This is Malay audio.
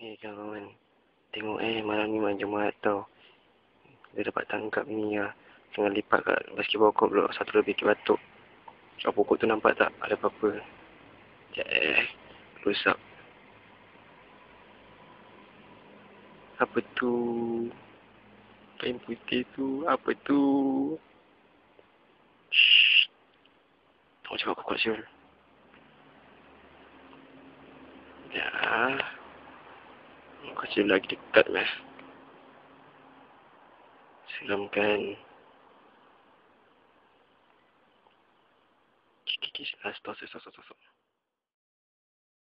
Kawan, tengok malam ni malam Jumaat tau. Dia dapat tangkap ni lah. Tengah lipat kat basketball court pula. Satu lebih ke batuk. Kat pokok tu nampak tak ada apa-apa. Sekejap rusak. Apa tu? Kain putih tu. Apa tu? Shhh. Tengok cakap aku kuat siul. Ya. Aku siul lagi dekat lah. Seram kan? Stop.